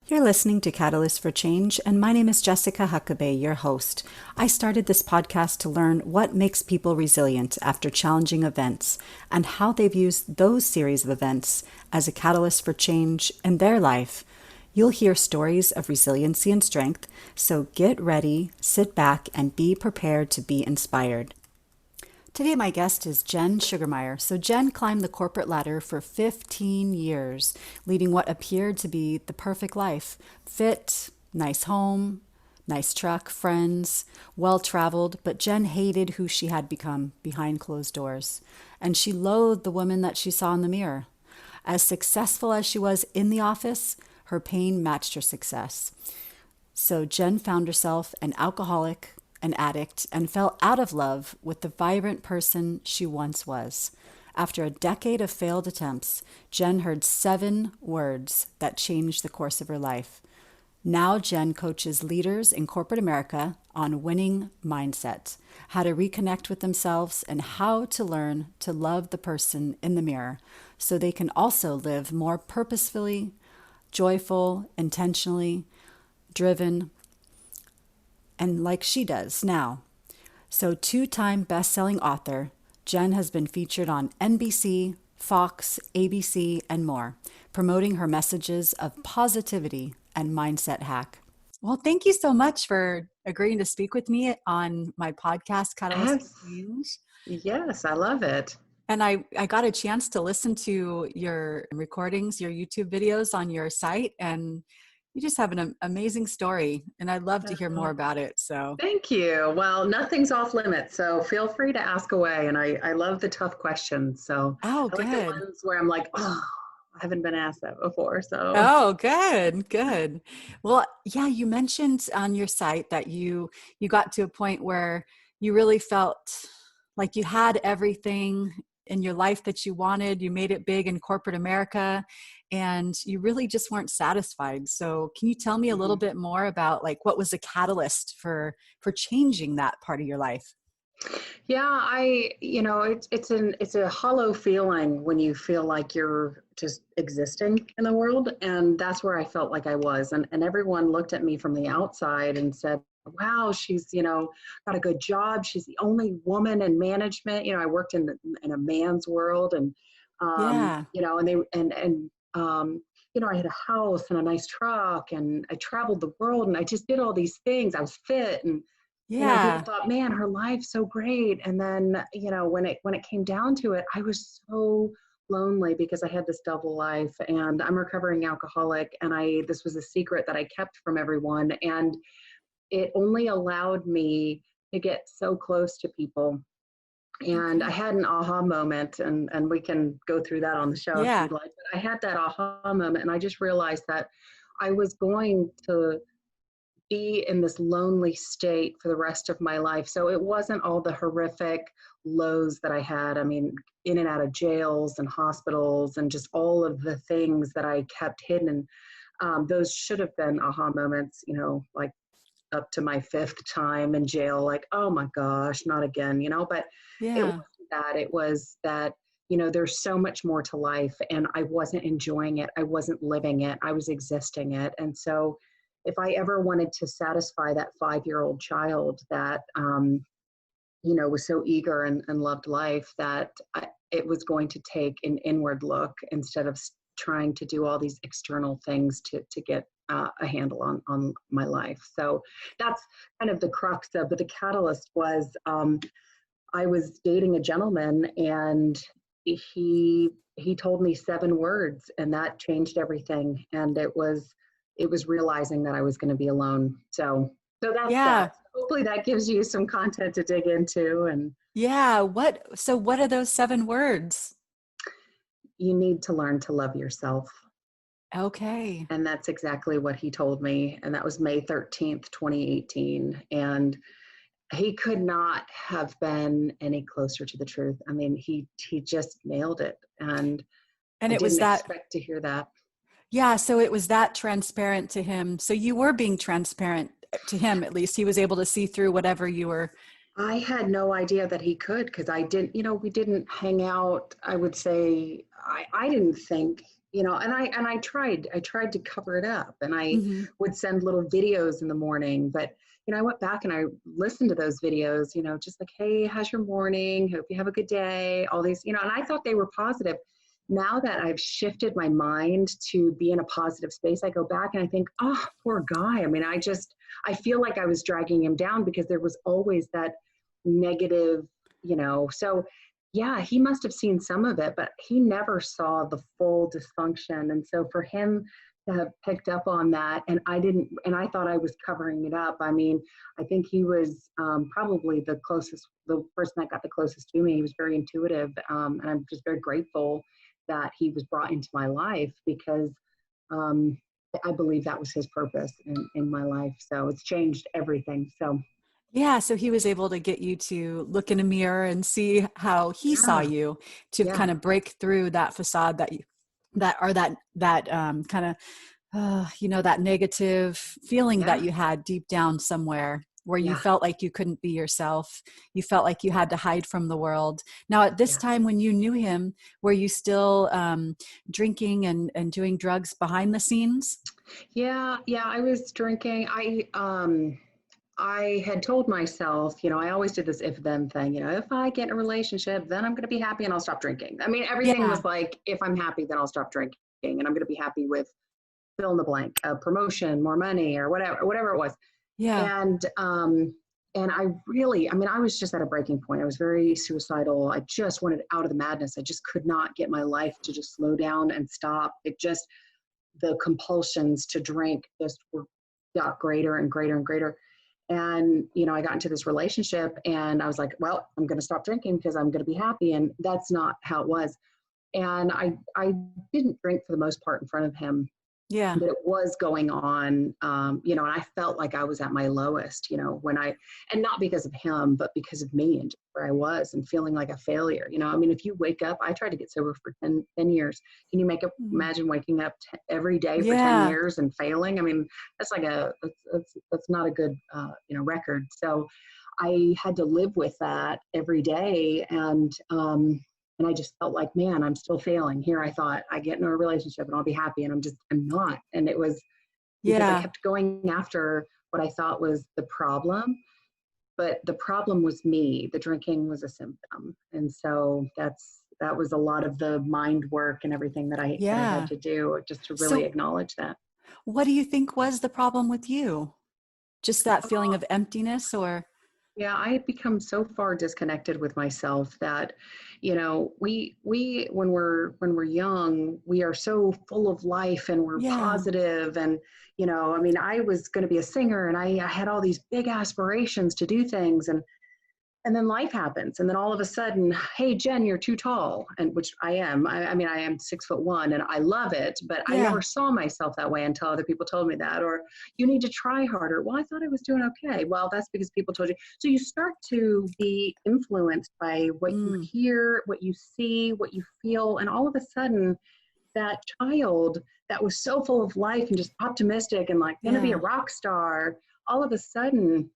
You're listening to Catalyst for Change, and my name is Jessica Huckabee, your host. I started this podcast to learn what makes people resilient after challenging events and how they've used those series of events as a catalyst for change in their life. You'll hear stories of resiliency and strength, so get ready, sit back, and be prepared to be inspired. Today, my guest is Jen Sugermeyer. So, Jen climbed the corporate ladder for 15 years, leading what appeared to be the perfect life: fit, nice home, nice truck, friends, well traveled. But Jen hated who she had become behind closed doors, and she loathed the woman that she saw in the mirror. As successful as she was in the office, her pain matched her success. So Jen found herself an alcoholic, an addict, and fell out of love with the vibrant person she once was. After a decade of failed attempts, Jen heard 7 words that changed the course of her life. Now Jen coaches leaders in corporate America on winning mindset, how to reconnect with themselves, and how to learn to love the person in the mirror so they can also live more purposefully, joyful, intentionally, driven, and like she does now. So 2-time best-selling author, Jen has been featured on NBC, Fox, ABC, and more, promoting her messages of positivity and mindset hack. Well, thank you so much for agreeing to speak with me on my podcast, Catalyst Yes, for Change. yes, I love it. And I got a chance to listen to your recordings, your YouTube videos on your site, and you just have an amazing story. And I'd love to hear more Oh, about it. So, thank you. Well, nothing's off limits, so feel free to ask away. And I love the tough questions. So oh, I like the good. ones where I'm like, oh, I haven't been asked that before. So Oh, good, good. Well, yeah, you mentioned on your site that you got to a point where you really felt like you had everything in your life that you wanted. You made it big in corporate America, and you really just weren't satisfied. So, can you tell me a little mhm. bit more about like what was the catalyst for changing that part of your life? Yeah, it's a hollow feeling when you feel like you're just existing in the world. And that's where I felt like I was. And everyone looked at me from the outside and said, wow, she's, got a good job. She's the only woman in management. I worked in a man's world and, Yeah, and I had a house and a nice truck and I traveled the world and I just did all these things. I was fit and people yeah, thought, man, her life's so great. And then, when it came down to it, I was so lonely because I had this double life and I'm a recovering alcoholic. And this was a secret that I kept from everyone. And it only allowed me to get so close to people. And I okay, had an aha moment, and we can go through that on the show if yeah, you'd like. But I had that aha moment, and I just realized that I was going to be in this lonely state for the rest of my life. So it wasn't all the horrific lows that I had. I mean, in and out of jails and hospitals and just all of the things that I kept hidden. Those should have been aha moments, like up to my 5th time in jail, like, oh my gosh, not again, but it yeah. wasn't that. It was that, there's so much more to life and I wasn't enjoying it. I wasn't living it. I was existing it. And so if I ever wanted to satisfy that 5-year-old child that, was so eager and loved life that it was going to take an inward look instead of trying to do all these external things to get a handle on my life. So that's kind of the crux of, but the catalyst was I was dating a gentleman and he told me 7 words and that changed everything. And it was realizing that I was going to be alone. So that's that. Yeah. Hopefully that gives you some content to dig into, and Yeah. What are those 7 words? you need to learn to love yourself. Okay. And that's exactly what he told me. And that was May 13th, 2018. And he could not have been any closer to the truth. I mean, he just nailed it. And And I it was didn't that, expect to hear that. yeah, so it was that transparent to him. So you were being transparent to him, at least. He was able to see through whatever you were. I had no idea that he could because I didn't, we didn't hang out. I would say I didn't think, and I tried to cover it up, and I Hmm. would send little videos in the morning. But I went back and I listened to those videos, just like, hey, how's your morning? Hope you have a good day. All these, and I thought they were positive. Now that I've shifted my mind to be in a positive space, I go back and I think, oh, poor guy. I mean, I feel like I was dragging him down because there was always that negative, so yeah, he must have seen some of it, but he never saw the full dysfunction. And so for him to have picked up on that, and I didn't, and I thought I was covering it up. I mean, I think he was probably the person that got the closest to me. He was very intuitive. And I'm just very grateful that he was brought into my life because um, I believe that was his purpose in my life. So it's changed everything. So Yeah, so he was able to get you to look in a mirror and see how he saw yeah, you, to yeah, kind of break through that facade that kind of that negative feeling that yeah, you had deep down somewhere where you yeah, felt like you couldn't be yourself. You felt like you had to hide from the world. Now, at this yeah. time when you knew him, were you still drinking and doing drugs behind the scenes? Yeah, yeah, I was drinking. I had told myself, I always did this if then thing, if I get in a relationship, then I'm going to be happy and I'll stop drinking. I mean, everything Yeah, was like, if I'm happy, then I'll stop drinking and I'm going to be happy with fill in the blank, a promotion, more money or whatever it was. yeah, And I really, I mean, I was just at a breaking point. I was very suicidal. I just wanted out of the madness. I just could not get my life to just slow down and stop. The compulsions to drink just got greater and greater and greater. And I got into this relationship and I was like, well, I'm going to stop drinking because I'm going to be happy. And that's not how it was. And I didn't drink for the most part in front of him, yeah, but it was going on, and I felt like I was at my lowest, and not because of him, but because of me and where I was and feeling like a failure. I mean, if you wake up, I tried to get sober for 10 years. Can you mm, imagine waking up every day for 10 yeah, years and failing? I mean, that's not a good, record. So I had to live with that every day. And I just felt like, man, I'm still failing. Here I thought I get into a relationship and I'll be happy, and I'm not. And it was because I yeah. kept going after what I thought was the problem, but the problem was me. The drinking was a symptom. And so that was a lot of the mind work and everything that I had Yeah. to do just to really So acknowledge that. what do you think was the problem with you? Just that feeling of emptiness or Yeah, I had become so far disconnected with myself that, we when we're young, we are so full of life and we're yeah. positive and I mean, I was going to be a singer and I had all these big aspirations to do things and then life happens and then all of a sudden, hey Jen, you're too tall, and which I am. I mean, I am 6'1" and I love it, but I Yeah. never saw myself that way until other people told me that. Or you need to try harder. Well, I thought I was doing okay. Well, that's because people told you. So you start to be influenced by what you Mm, hear, what you see, what you feel, and all of a sudden that child that was so full of life and just optimistic and like going to be a yeah. rock star, all of a sudden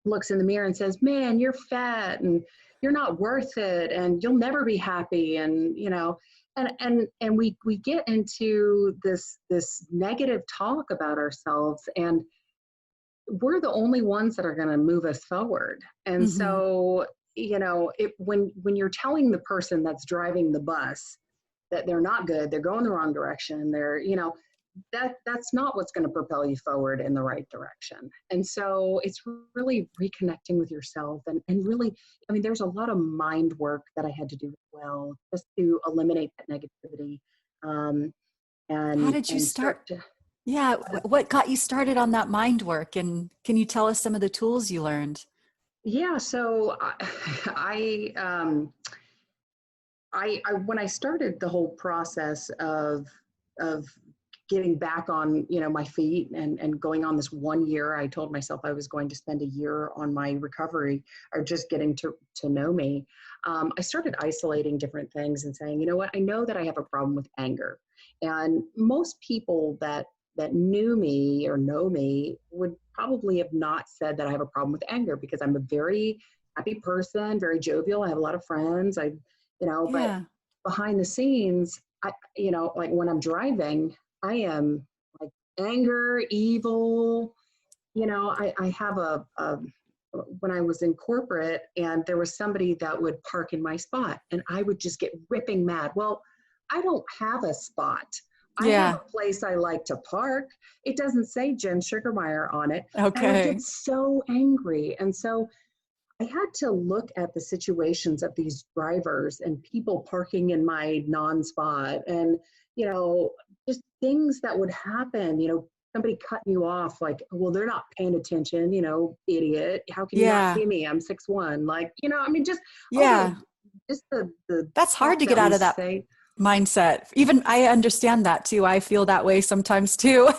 looks in the mirror and says, man, you're fat and you're not worth it and you'll never be happy. And, and we get into this negative talk about ourselves, and we're the only ones that are going to move us forward. And Hmm. so, when you're telling the person that's driving the bus that they're not good, they're going the wrong direction, they're, that's not what's going to propel you forward in the right direction. And so it's really reconnecting with yourself and really, I mean, there's a lot of mind work that I had to do as well, just to eliminate that negativity, um, How and did you start start? to Yeah. What got you started on that mind work? And can you tell us some of the tools you learned? yeah. So I, I when I started the whole process of getting back on my feet and going on this 1 year, I told myself I was going to spend a year on my recovery or just getting to know me. I started isolating different things and saying, you know what, I know that I have a problem with anger, and most people that knew me or know me would probably have not said that I have a problem with anger because I'm a very happy person, very jovial. I have a lot of friends. But Yeah. behind the scenes, like when I'm driving, I am like anger, evil. I have when I was in corporate and there was somebody that would park in my spot and I would just get ripping mad. Well, I don't have a spot. I have Yeah. a place I like to park. It doesn't say Jen Sugermeyer on it. I would get Okay. so angry. And so I had to look at the situations of these drivers and people parking in my non-spot and, you know, just things that would happen, somebody cutting you off like, well, they're not paying attention, idiot. How can you not Yeah. see me? I'm 6'1". Like, I mean, just all Yeah. the That's stuff hard to get that we out of that say. mindset. Even I understand that too. I feel that way sometimes too.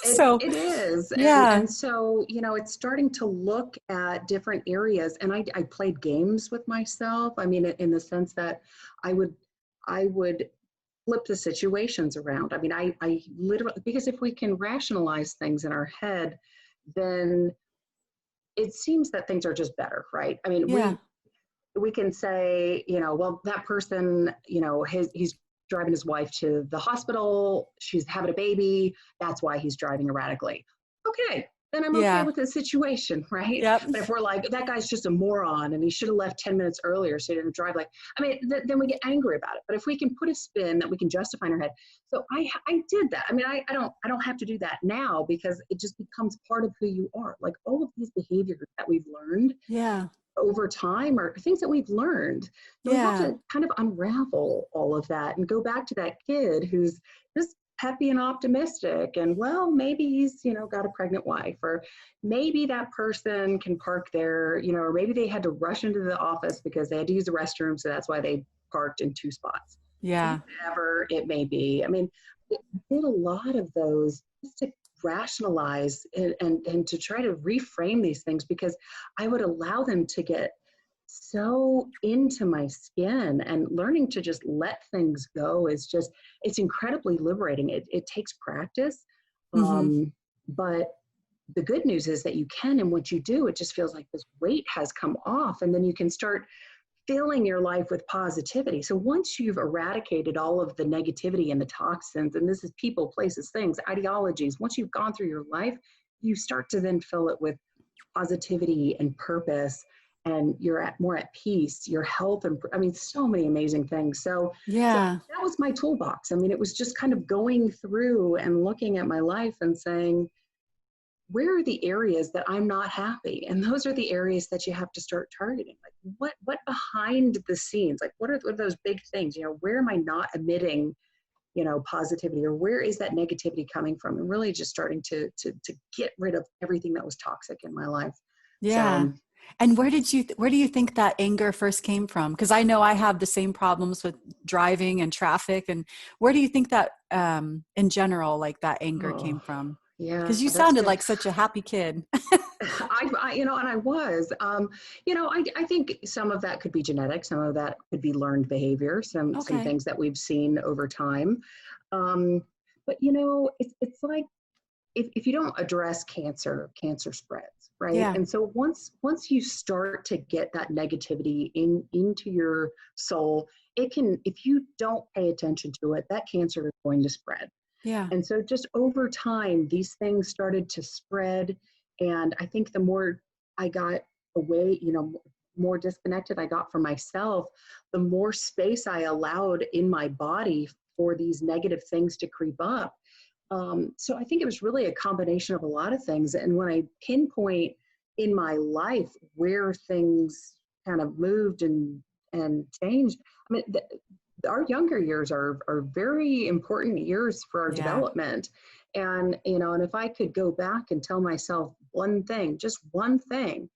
It So, it is, and yeah. and so it's starting to look at different areas, and I played games with myself. I mean, in the sense that I would I would flip the situations around. I mean, I literally, because if we can rationalize things in our head, then it seems that things are just better, right? I mean, Yeah. we can say, well, that person, he's driving his wife to the hospital, she's having a baby, that's why he's driving erratically. Okay, then I'm okay Yeah. with the situation, right? Yep. But if we're like, that guy's just a moron and he should have left 10 minutes earlier so he didn't drive, like, I mean, then we get angry about it. But if we can put a spin that we can justify in our head. So I did that. I mean, I don't have to do that now because it just becomes part of who you are. Like all of these behaviors that we've learned Yeah. over time or things that we've learned. So we have Yeah. to kind of unravel all of that and go back to that kid who's just peppy and optimistic. And well, maybe he's, got a pregnant wife, or maybe that person can park there, or maybe they had to rush into the office because they had to use the restroom. So that's why they parked in two spots, Yeah. whatever it may be. I mean, I did a lot of those just to rationalize and to try to reframe these things because I would allow them to get so into my skin, and learning to just let things go is just, it's incredibly liberating. It takes practice. Hmm. But the good news is that you can, and once you do, it just feels like this weight has come off, and then you can start filling your life with positivity. So once you've eradicated all of the negativity and the toxins, and this is people, places, things, ideologies, once you've gone through your life, you start to then fill it with positivity and purpose, and you're more at peace, your health, and I mean, so many amazing things. So Yeah. that was my toolbox. I mean, it was just kind of going through and looking at my life and saying, where are the areas that I'm not happy? And those are the areas that you have to start targeting. Like what behind the scenes, like what are those big things? Where am I not emitting, positivity, or where is that negativity coming from? And really just starting to get rid of everything that was toxic in my life. Yeah. So And where do you think that anger first came from? Because I know I have the same problems with driving and traffic. And where do you think that, in general, like that anger oh came from? yeah, Because you that's sounded good. like such a happy kid. And I was, I think some of that could be genetic, some of that could be learned behavior, some Okay. things that we've seen over time. Um, but it's like if you don't address cancer, cancer spreads, right? Yeah. And so once you start to get that negativity into your soul, it can, if you don't pay attention to it, that cancer is going to spread. Yeah. And so just over time, these things started to spread. And I think the more I got away, more disconnected I got from myself, the more space I allowed in my body for these negative things to creep up. So I think it was really a combination of a lot of things. And when I pinpoint in my life where things kind of moved and changed, I mean, our younger years are very important years for our Yeah. development. And if I could go back and tell myself one thing, just one thing,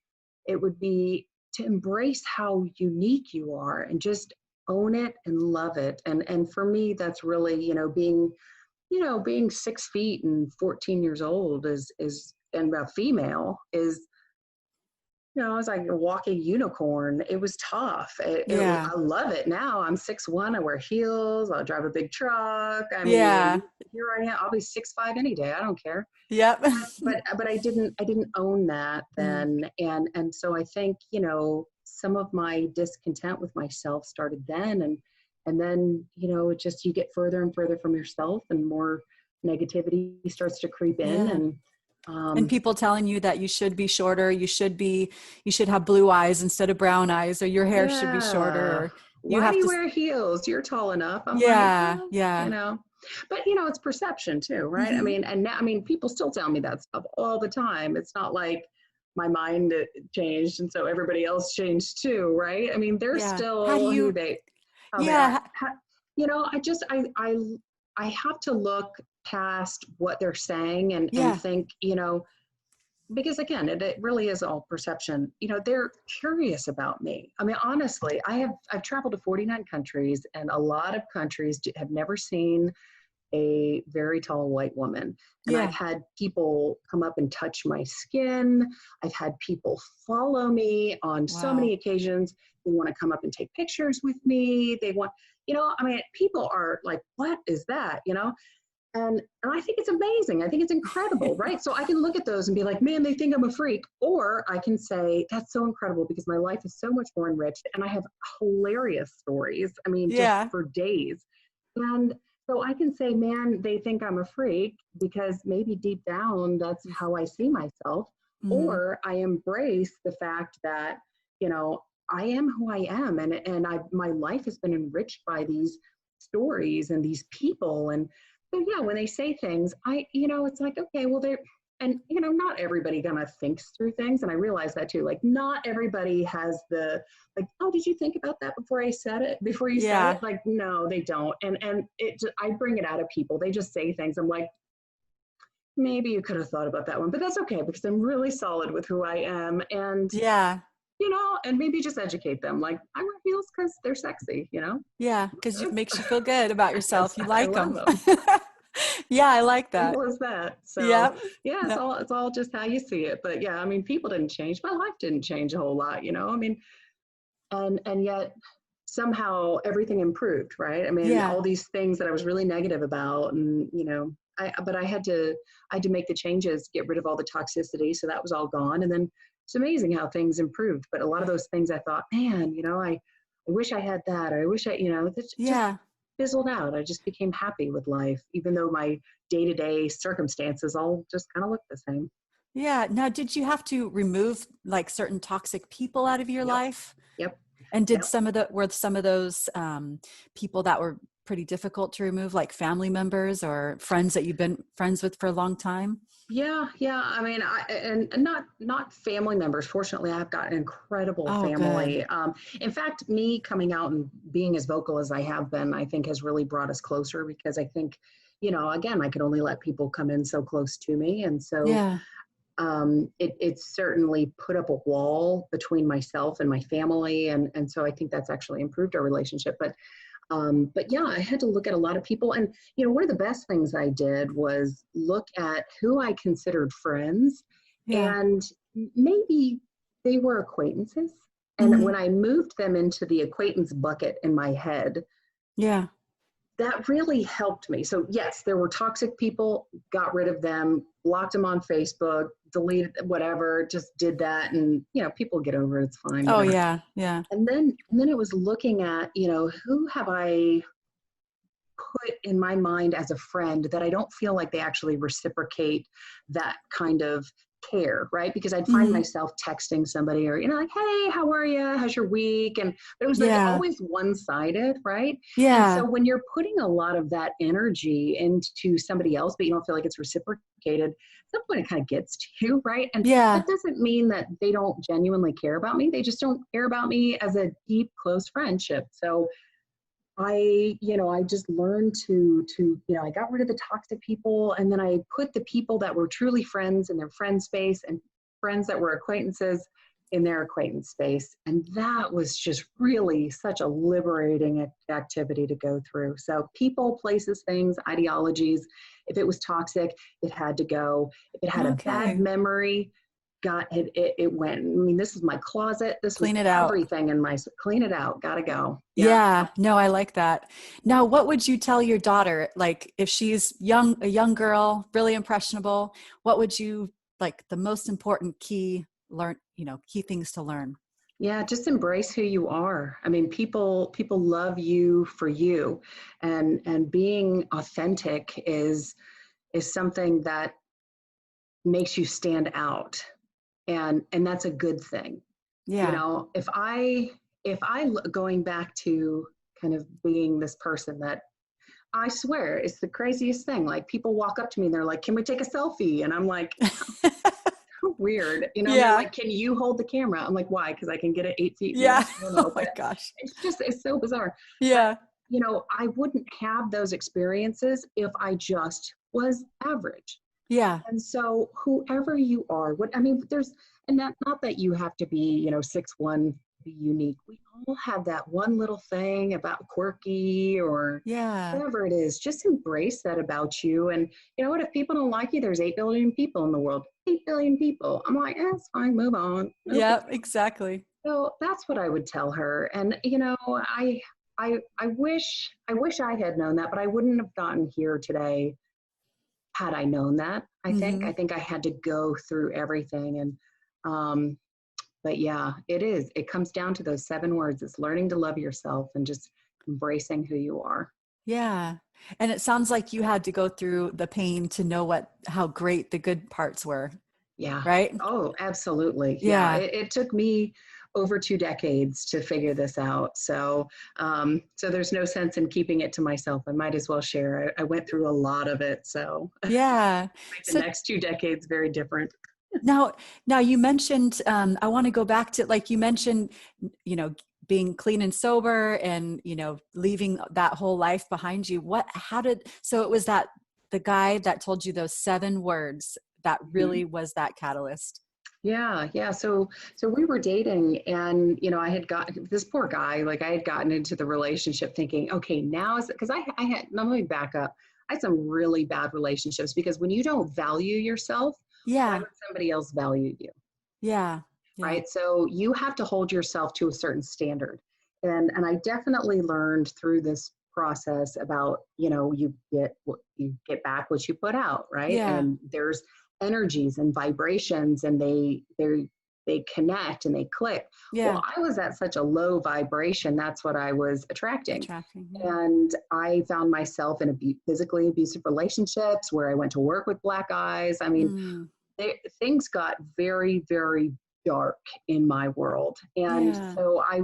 it would be to embrace how unique you are and just own it and love it. And for me, that's really, being 6 feet and 14 years old is and a female is, I was like a walking unicorn. It was tough. Yeah. I love it now. I'm 6'1". I wear heels. I'll drive a big truck. I Yeah. mean, here I am. I'll be 6'5" any day. I don't care. Yep. But I didn't own that Mm. then, and so I think some of my discontent with myself started then, and And then, it just, you get further and further from yourself, and more negativity starts to creep in. Yeah. And And people telling you that you should be shorter, you should have blue eyes instead of brown eyes, or your hair should be shorter, yeah, or you why do have you to, wear heels? You're tall enough. I'm like, yeah, well, yeah. but it's perception too, right? I Hmm. mean, and now, I mean, people still tell me that stuff all the time. It's not like my mind changed and so everybody else changed too, right? I mean, they're Yeah. How do still you, how they are. yeah, I have to look past what they're saying, and yeah, think, because again, it really is all perception. They're curious about me. I mean, honestly, I've traveled to 49 countries, and a lot of countries have never seen a very tall white woman. And I've yeah. had people come up and touch my skin. I've had people follow me on so many Wow. occasions. They want to come up and take pictures with me. They want, I mean, people are like, what is that? And I think it's amazing. I think it's incredible, right? So I can look at those and be like, man, they think I'm a freak. Or I can say, that's so incredible because my life is so much more enriched and I have hilarious stories. I mean, just Yeah. for days. And so I can say, man, they think I'm a freak because maybe deep down, that's how I see myself. Mm-hmm. Or I embrace the fact that, I am who I am. And my life has been enriched by these stories and these people. And so yeah, when they say things, it's like, okay, well, not everybody kind of thinks through things. And I realize that too. Like, not everybody has like, oh, did you think about that before you said it? Yeah. Like, no, they don't. And I bring it out of people. They just say things. I'm like, maybe you could have thought about that one, but that's okay because I'm really solid with who I am. Yeah. And maybe just educate them. Like, I wear heels because they're sexy. Yeah. Because it makes you feel good about yourself. You I like love them. them. Yeah, I like that. Simple as that. So Yep. yeah, it's No. all just how you see it. But yeah, I mean, people didn't change. My life didn't change a whole lot. I mean, and yet somehow everything improved, right? I mean, Yeah. all these things that I was really negative about, and but I had to make the changes, get rid of all the toxicity, so that was all gone, and then it's amazing how things improved. But a lot of those things I thought, man, I wish I had that, or I wish it just Yeah. fizzled out. I just became happy with life, even though my day-to-day circumstances all just kind of look the same. Yeah. Now, did you have to remove like certain toxic people out of your Yep, life? yep, And yep. were some of those people that were pretty difficult to remove, like family members or friends that you've been friends with for a long time? Yeah, yeah. I mean, and not family members. Fortunately, I've got an incredible Oh, good. family. In fact, me coming out and being as vocal as I have been, I think has really brought us closer because I think, again, I could only let people come in so close to me, and so Yeah. it certainly put up a wall between myself and my family, and so I think that's actually improved our relationship. But yeah, I had to look at a lot of people. And, one of the best things I did was look at who I considered friends. Yeah. And maybe they were acquaintances. And Hmm. when I moved them into the acquaintance bucket in my head, Yeah. that really helped me. So yes, there were toxic people, got rid of them, blocked them on Facebook, deleted whatever, just did that. And, people get over it. It's fine, Oh, whatever. yeah. Yeah. And then it was looking at, who have I put in my mind as a friend that I don't feel like they actually reciprocate that kind of care, right? Because I'd find Hmm. myself texting somebody or, like, hey, how are you? How's your week? And but it was like Yeah. always one-sided, right? And so Yeah. when you're putting a lot of that energy into somebody else, but you don't feel like it's reciprocated, at some point it kind of gets to you, right? And that Yeah. doesn't mean that they don't genuinely care about me. They just don't care about me as a deep, close friendship. So I just learned I got rid of the toxic people, and then I put the people that were truly friends in their friend space, and friends that were acquaintances in their acquaintance space. And that was just really such a liberating activity to go through. So people, places, things, ideologies, if it was toxic, it had to go. If it had a bad Okay. memory, it went. I mean, this is my closet. This was Clean it out. everything in my, clean it out, gotta go. Yeah. Yeah, no, I like that. Now, what would you tell your daughter? Like, if she's a young girl, really impressionable, what would you like the most important key things to learn? Yeah, just embrace who you are. I mean, people love you for you, and being authentic is something that makes you stand out, and that's a good thing. You Yeah. know, if I going back to kind of being this person that, I swear it's the craziest thing. Like, people walk up to me and they're like, "Can we take a selfie?" And I'm like, weird. You know, and they're Yeah. like, "Can you hold the camera?" I'm like, "Why? Because I can get it 8 feet in the air." Yeah. I don't Oh know, my but gosh. it's so bizarre. But Yeah. I wouldn't have those experiences if I just was average. Yeah. And so, whoever you are, what I mean, there's, and not that you have to be, 6'1", be unique. We all have that one little thing about quirky or Yeah. whatever it is. Just embrace that about you. And you know what? If people don't like you, there's 8 billion people in the world. 8 billion people. I'm like, it's fine. Move on. No big Yeah, deal. exactly. So that's what I would tell her. And I wish I had known that, but I wouldn't have gotten here today had I known that. I think. Hmm. I think I had to go through everything. And um, but yeah, it is. It comes down to those 7 words. It's learning to love yourself and just embracing who you are. Yeah. And it sounds like you had to go through the pain to know how great the good parts were, Yeah. right? Oh, absolutely. Yeah. Yeah. It took me over 2 decades to figure this out. So there's no sense in keeping it to myself. I might as well share. I went through a lot of it. So Yeah. make the So next 2 decades very different. now, now you mentioned, I want to go back to, like you mentioned, you know, being clean and sober and, leaving that whole life behind you. So it was the guy that told you those 7 words that Mhm. really was that catalyst. Yeah, yeah. So we were dating, and I had got this poor guy. Like, I had gotten into the relationship thinking, okay, now is because I had. Now let me back up. I had some really bad relationships because when you don't value yourself, why Yeah. would somebody else value you? Yeah. Yeah. Right? So you have to hold yourself to a certain standard. And I definitely learned through this process about, you get back what you put out, right? Yeah. And there's energies and vibrations, and they connect and they click. Well, Yeah. I was at such a low vibration, that's what I was attracting. Attracting. Yeah. And I found myself in physically abusive relationships where I went to work with black eyes. I mean, Mm. things got very, very dark in my world. And Yeah. so I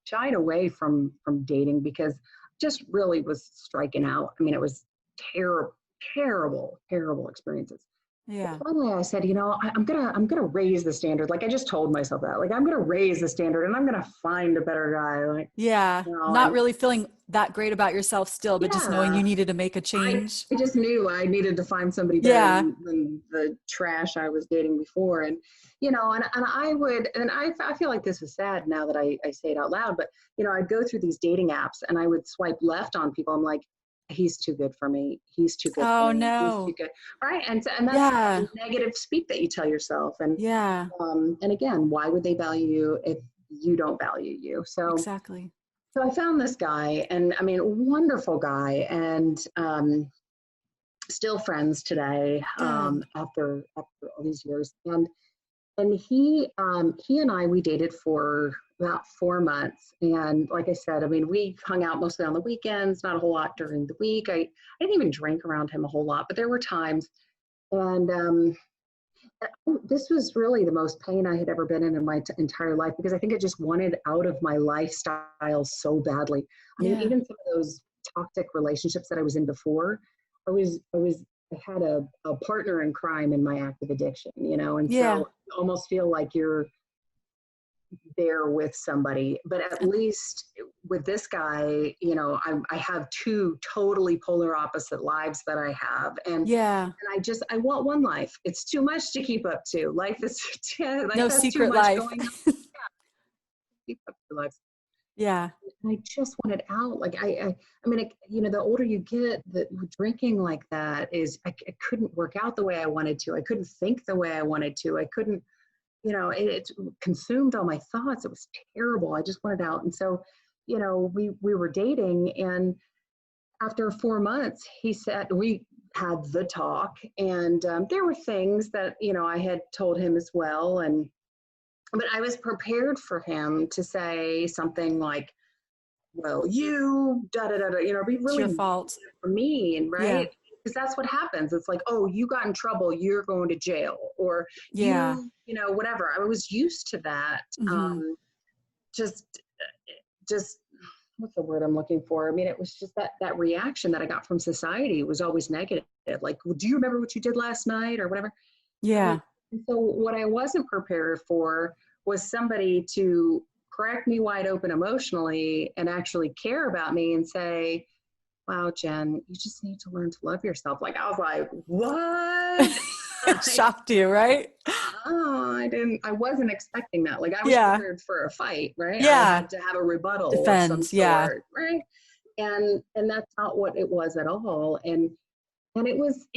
shied away from dating because just really was striking out. I mean, it was terrible, terrible, terrible experiences. Yeah. Finally, I said, I'm gonna raise the standard. Like, I just told myself that, like, I'm gonna raise the standard and I'm gonna find a better guy. Like, Yeah. Not and really feeling that great about yourself still, but just knowing yeah, you needed to make a I, change. I just knew I needed to find somebody better Yeah. than the trash I was dating before. And I feel like this is sad now that I say it out loud, but I'd go through these dating apps and I would swipe left on people. I'm like, he's too good for me. He's too good for Oh me. He's too no. good. Right. And that's Yeah. negative speak that you tell yourself. Yeah. And again, why would they value you if you don't value you? Exactly. So I found this guy, and I mean, wonderful guy, and still friends today, Good. after all these years. And he and I, we dated for about 4 months, and like I said, I mean, we hung out mostly on the weekends, not a whole lot during the week. I didn't even drink around him a whole lot, but there were times. And this was really the most pain I had ever been in my entire life, because I think I just wanted out of my lifestyle so badly. I mean, Yeah. even some of those toxic relationships that I was in before, I had a partner in crime in my active addiction, and Yeah. so you almost feel like you're there with somebody. But at least with this guy, I have two totally polar opposite lives that I have. Yeah. And I want one life. It's too much to keep up to. Life is life No has too secret much life. going on. Keep up to life. Yeah. And I just wanted out. Like, I mean, the older you get, the drinking like that is, I couldn't work out the way I wanted to. I couldn't think the way I wanted to. I couldn't, it consumed all my thoughts. It was terrible. I just wanted out. And so, we were dating, and after 4 months, he said, we had the talk, and there were things that I had told him as well, and but I was prepared for him to say something like, well, you da da da da, be It's your really fault. mean, Yeah. right? Because that's what happens. It's like, oh, you got in trouble, you're going to jail, or Yeah. whatever. I was used to that. Mm-hmm. Just, just what's the word I'm looking for? I mean, it was just that reaction that I got from society was always negative. Like, well, do you remember what you did last night or whatever? And Yeah. so what I wasn't prepared for was somebody to crack me wide open emotionally and actually care about me and say, wow, Jen, you just need to learn to love yourself. Like, I was like, what? It shocked you, right? Oh, I wasn't expecting that. Like, I was Yeah. prepared for a fight, right? I Yeah. had to have a rebuttal of some Defense. Yeah. sort, right? And that's not what it was at all. And it was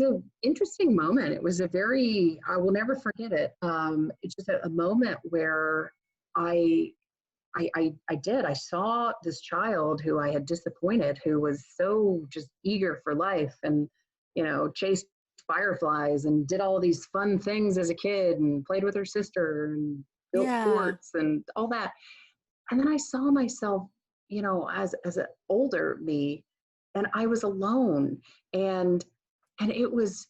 an interesting moment. It was a very, I will never forget it. It's just a moment where I I saw this child who I had disappointed, who was so just eager for life and, chased fireflies and did all these fun things as a kid and played with her sister and built Yeah. forts and all that. And then I saw myself, as an older me, and I was alone, and it was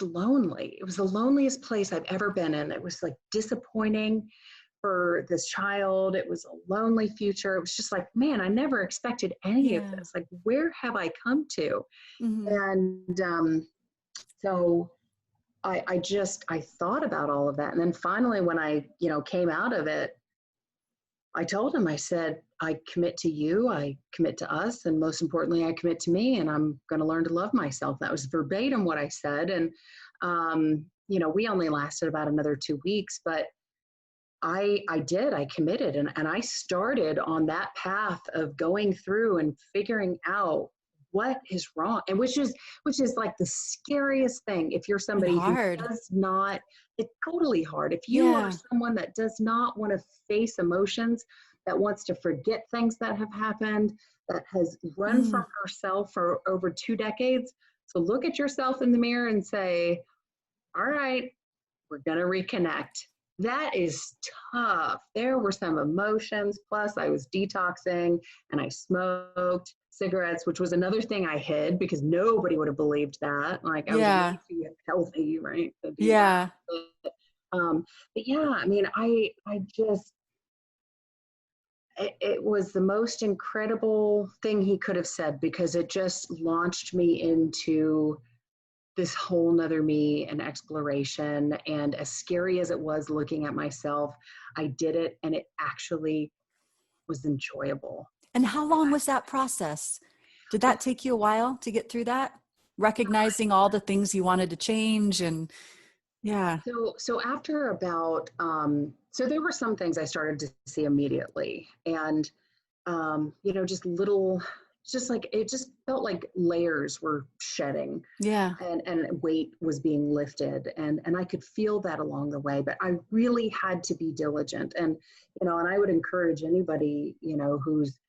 lonely. It was the loneliest place I've ever been in. It was like disappointing for this child. It was a lonely future. It was just like, man, I never expected any of Yeah. this. Like, where have I come to? Mm-hmm. And so I thought about all of that. And then finally, when I, came out of it, I told him, I said, I commit to you, I commit to us, and most importantly, I commit to me, and I'm going to learn to love myself. That was verbatim what I said. And, we only lasted about another 2 weeks, but I committed, and I started on that path of going through and figuring out what is wrong, and which is like the scariest thing if you're And somebody who hard. does not. It's totally hard if you are Yeah. someone that does not want to face emotions, that wants to forget things that have happened, that has run Mm. from herself for over 2 decades. So look at yourself in the mirror and say, all right, we're going to reconnect. That is tough. There were some emotions. Plus, I was detoxing and I smoked cigarettes, which was another thing I hid because nobody would have believed that. Like, I was Yeah. way too healthy, right, to do that. Yeah. But yeah, I mean, I just, it was the most incredible thing he could have said because it just launched me into this whole nother me and exploration. And as scary as it was looking at myself, I did it and it actually was enjoyable. And how long was that process? Did Well, that take you a while to get through that? Recognizing all the things you wanted to change and yeah. so after about, so there were some things I started to see immediately. And just little, just like it just felt like layers were shedding Yeah. and weight was being lifted, and I could feel that along the way, but I really had to be diligent. And I would encourage anybody, who's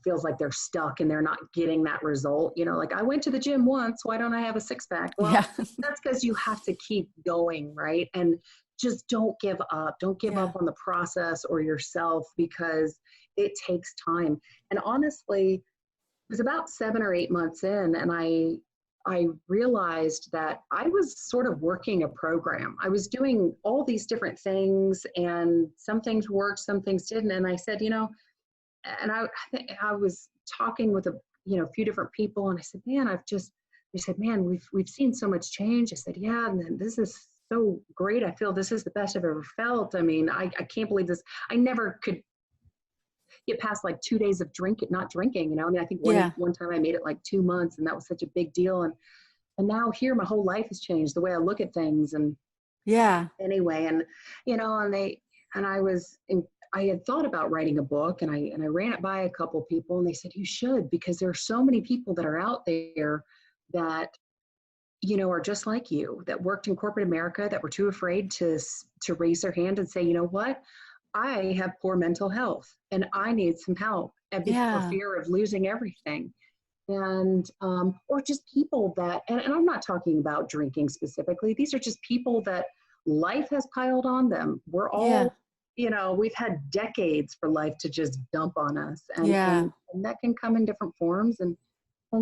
feels like they're stuck and they're not getting that result, like, I went to the gym once, why don't I have a six pack? Well, Yeah. that's because you have to keep going, right? And just don't give Yeah. up on the process or yourself, because it takes time. And honestly, it was about 7 or 8 months in, and I realized that I was sort of working a program. I was doing all these different things, and some things worked, some things didn't. And I said, and I was talking with a few different people, and I said, man, they said, man, we've seen so much change. I said, yeah, and then this is so great. I feel this is the best I've ever felt. I mean, I can't believe this. I never could get past like 2 days of not drinking. I mean, I think one Yeah. one time I made it like 2 months, and that was such a big deal. And now here, my whole life has changed, the way I look at things. And Yeah. anyway, and I had thought about writing a book, and I ran it by a couple people, and they said, you should, because there are so many people that are out there that are just like you, that worked in corporate America, that were too afraid to raise their hand and say, you know what, I have poor mental health and I need some help, and for Yeah. fear of losing everything. And or just people that, and I'm not talking about drinking specifically, these are just people that life has piled on them. We're Yeah. all, we've had decades for life to just dump on us, and Yeah. that can come in different forms. And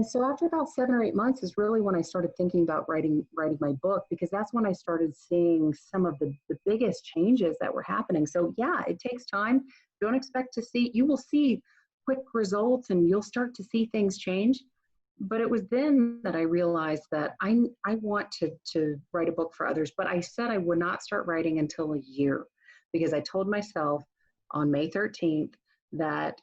so after about 7 or 8 months is really when I started thinking about writing my book, because that's when I started seeing some of the biggest changes that were happening. So yeah, it takes time. Don't expect to see, you will see quick results and you'll start to see things change. But it was then that I realized that I want to write a book for others, but I said I would not start writing until a year, because I told myself on May 13th that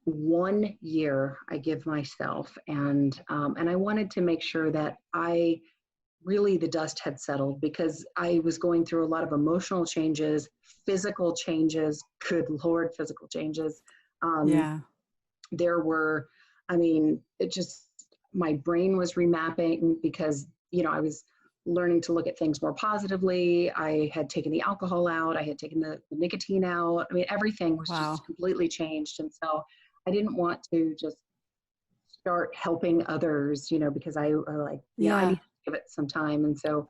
1 year I give myself, and I wanted to make sure that I really, the dust had settled, because I was going through a lot of emotional changes, physical changes, good Lord, physical changes. Um, Yeah. there were, I mean, it just, my brain was remapping, because, I was learning to look at things more positively. I had taken the alcohol out. I had taken the nicotine out. I mean, everything was just Wow. completely changed. And so I didn't want to just start helping others, because I like, I need Yeah. to give it some time. And so,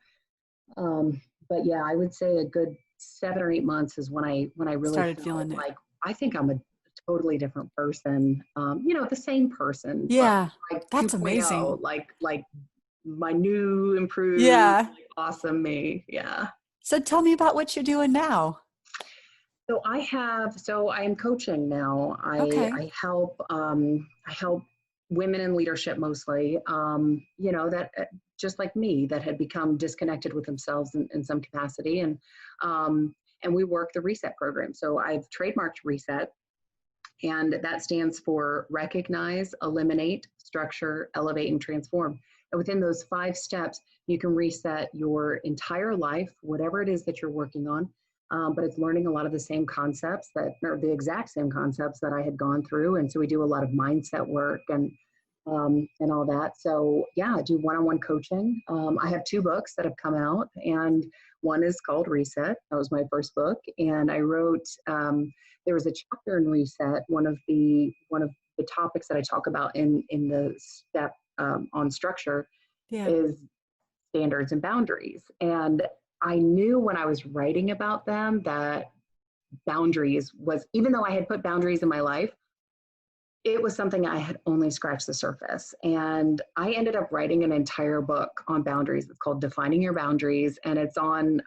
but yeah, I would say a good 7 or 8 months is when I really Started felt feeling it. like I think I'm a totally different person. The same person, but Yeah. like That's 2.0, amazing. like my new, improved, Yeah. like, awesome me. Yeah. So tell me about what you're doing now. So I am coaching now. Okay. I help women in leadership mostly, that just like me, that had become disconnected with themselves in some capacity. And we work the reset program. So I've trademarked reset, and that stands for recognize, eliminate, structure, elevate, and transform. And within those 5 steps, you can reset your entire life, whatever it is that you're working on. But it's learning a lot of the same concepts or the exact same concepts that I had gone through. And so we do a lot of mindset work and all that. So yeah, I do one-on-one coaching. I have 2 books that have come out, and one is called Reset. That was my first book, and I wrote. There was a chapter in Reset. One of the topics that I talk about in the step on structure Yeah. is standards and boundaries. And I knew when I was writing about them that boundaries was, even though I had put boundaries in my life, it was something I had only scratched the surface. And I ended up writing an entire book on boundaries. It's called Defining Your Boundaries. And it's on,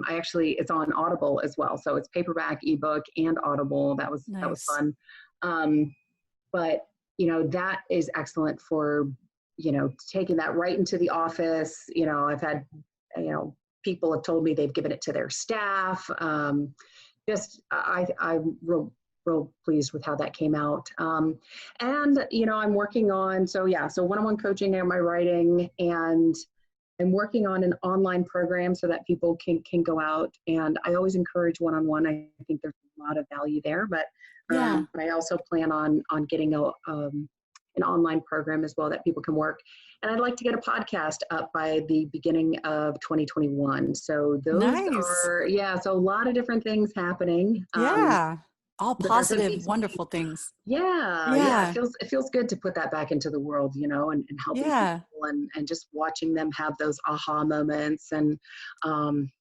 it's on Audible as well. So it's paperback, ebook, and Audible. That was Nice. fun. Um, but, that is excellent for, taking that right into the office. I've had, people have told me they've given it to their staff. I'm real pleased with how that came out. And I'm working on, so one-on-one coaching and my writing, and I'm working on an online program so that people can go out. And I always encourage one-on-one. I think there's a lot of value there, but Yeah. I also plan on getting an online program as well that people can work. And I'd like to get a podcast up by the beginning of 2021. So those Nice. are, yeah, so a lot of different things happening. Yeah. All But there does positive, need to be, wonderful things. yeah, Yeah. it feels good to put that back into the world, and helping Yeah. people, and just watching them have those aha moments. And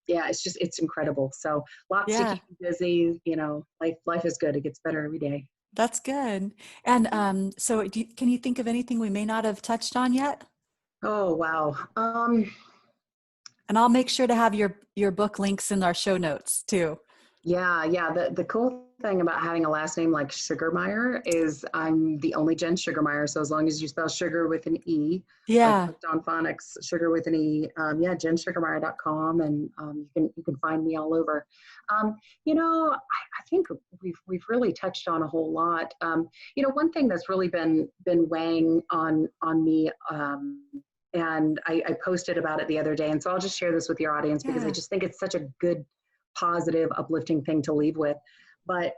yeah, it's incredible. So lots to Yeah. keep you busy. Life is good. It gets better every day. That's good. And so can you think of anything we may not have touched on yet? Oh wow. And I'll make sure to have your book links in our show notes too. Yeah. The cool thing about having a last name like Sugermeyer is I'm the only Jen Sugermeyer. So as long as you spell sugar with an E, like Yeah. hooked on phonics, sugar with an E, yeah, jensugarmeyer.com, and you can find me all over. I think we've really touched on a whole lot. One thing that's really been weighing on me. And I posted about it the other day. And so I'll just share this with your audience because I Yeah. just think it's such a good, positive, uplifting thing to leave with. But,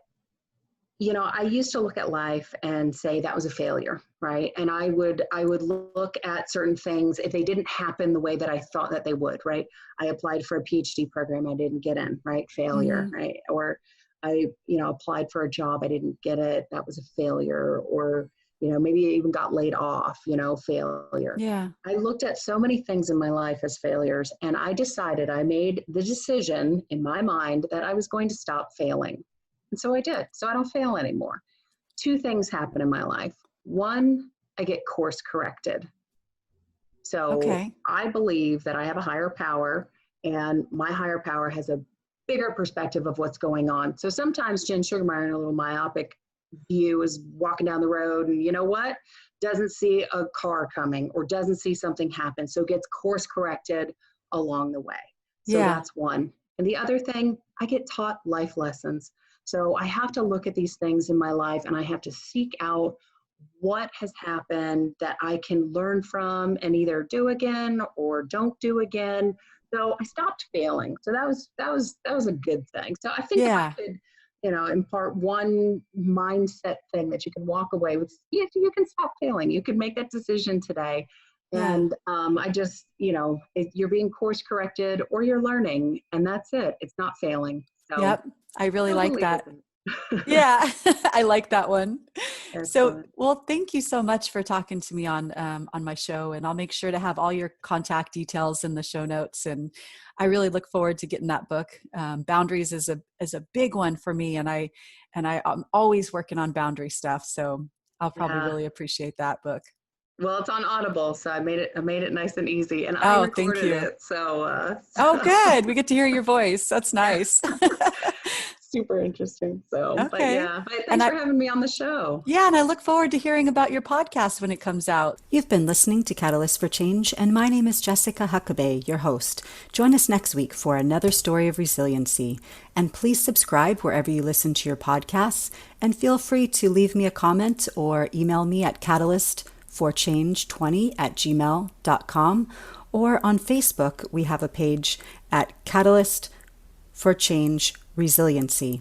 I used to look at life and say that was a failure, right? And I would look at certain things if they didn't happen the way that I thought that they would, right? I applied for a PhD program, I didn't get in, right? Failure, Hmm. right? Or I, applied for a job, I didn't get it, that was a failure. Or, maybe even got laid off, failure. Yeah. I looked at so many things in my life as failures, and I made the decision in my mind that I was going to stop failing. And so I did. So I don't fail anymore. Two things happen in my life. One, I get course corrected. So Okay. I believe that I have a higher power, and my higher power has a bigger perspective of what's going on. So sometimes Jen Sugermeyer, in a little myopic view, is walking down the road and you know what? Doesn't see a car coming or doesn't see something happen. So gets course corrected along the way. So Yeah. that's one. And the other thing, I get taught life lessons. So I have to look at these things in my life and I have to seek out what has happened that I can learn from and either do again or don't do again. So I stopped failing. So that was a good thing. So I think if I Yeah. could, impart one mindset thing that you can walk away with, you can stop failing. You can make that decision today. Yeah. And I just, you're being course corrected or you're learning, and that's it. It's not failing. So Yep. I really I like believe that. it. Yeah, I like that one. So, Excellent. well, thank you so much for talking to me on my show, and I'll make sure to have all your contact details in the show notes. And I really look forward to getting that book. Boundaries is a big one for me, I'm always working on boundary stuff. So I'll probably Yeah. really appreciate that book. Well, it's on Audible, so I made it nice and easy, and I Oh, thank recorded you. it, so Oh, good. We get to hear your voice. That's yeah, nice. super interesting. So, but Okay. yeah, but And thanks for having me on the show. I look forward to hearing about your podcast when it comes out. You've been listening to Catalyst for Change, and my name is Jessica Huckabee, your host. Join us next week for another story of resiliency. And please subscribe wherever you listen to your podcasts, and feel free to leave me a comment or email me at catalystforchange20@gmail.com, or on Facebook, we have a page at Catalyst for Change Resiliency.